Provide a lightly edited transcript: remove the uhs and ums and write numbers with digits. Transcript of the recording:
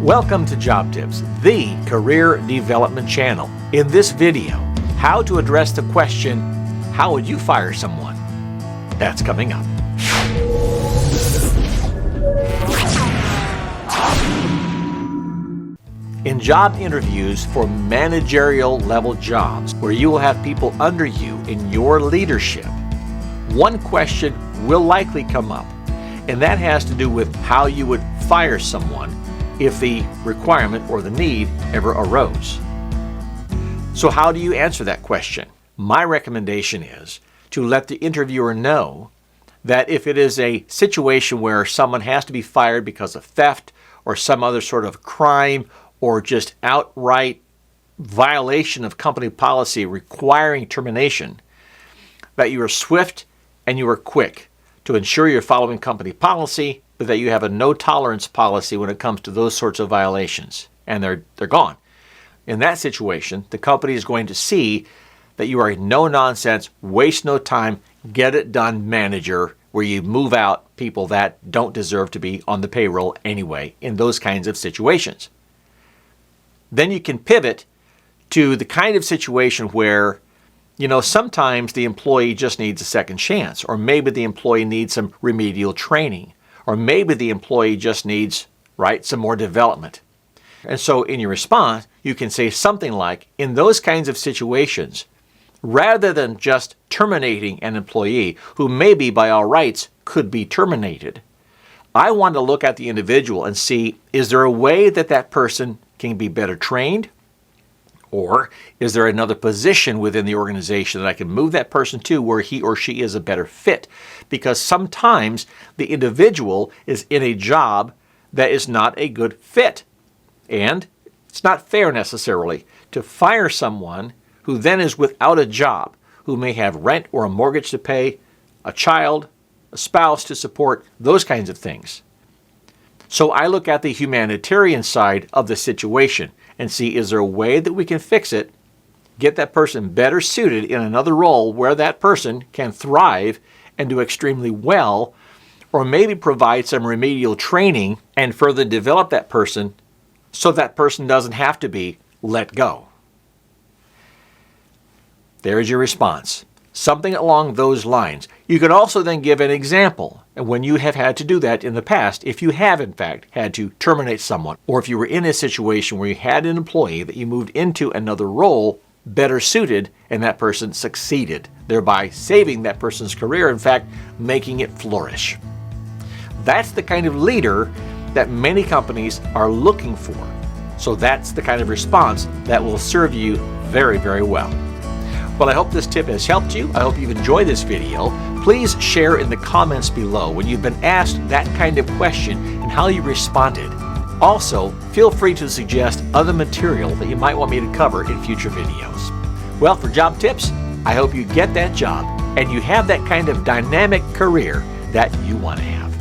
Welcome to Job Tips, the career development channel. In this video, how to address the question, how would you fire someone? That's coming up. In job interviews for managerial level jobs, where you will have people under you in your leadership, one question will likely come up, and that has to do with how you would fire someone if the requirement or the need ever arose. So how do you answer that question? My recommendation is to let the interviewer know that if it is a situation where someone has to be fired because of theft or some other sort of crime or just outright violation of company policy requiring termination, that you are swift and you are quick to ensure you're following company policy, but that you have a no-tolerance policy when it comes to those sorts of violations, and they're gone. In that situation, the company is going to see that you are a no-nonsense, waste no time, get-it-done manager where you move out people that don't deserve to be on the payroll anyway in those kinds of situations. Then you can pivot to the kind of situation where, sometimes the employee just needs a second chance, or maybe the employee needs some remedial training, or maybe the employee just needs, some more development. And so in your response, you can say something like, in those kinds of situations, rather than just terminating an employee who maybe by all rights could be terminated, I want to look at the individual and see, is there a way that that person can be better trained? Or is there another position within the organization that I can move that person to where he or she is a better fit? Because sometimes the individual is in a job that is not a good fit. And it's not fair necessarily to fire someone who then is without a job, who may have rent or a mortgage to pay, a child, a spouse to support, those kinds of things. So I look at the humanitarian side of the situation and see, is there a way that we can fix it, get that person better suited in another role where that person can thrive and do extremely well, or maybe provide some remedial training and further develop that person so that person doesn't have to be let go. There's your response. Something along those lines. You can also then give an example and when you have had to do that in the past, if you have in fact had to terminate someone, or if you were in a situation where you had an employee that you moved into another role better suited and that person succeeded, thereby saving that person's career, in fact, making it flourish. That's the kind of leader that many companies are looking for. So that's the kind of response that will serve you very, very well. Well, I hope this tip has helped you. I hope you've enjoyed this video. Please share in the comments below when you've been asked that kind of question and how you responded. Also, feel free to suggest other material that you might want me to cover in future videos. Well, for Job Tips, I hope you get that job and you have that kind of dynamic career that you want to have.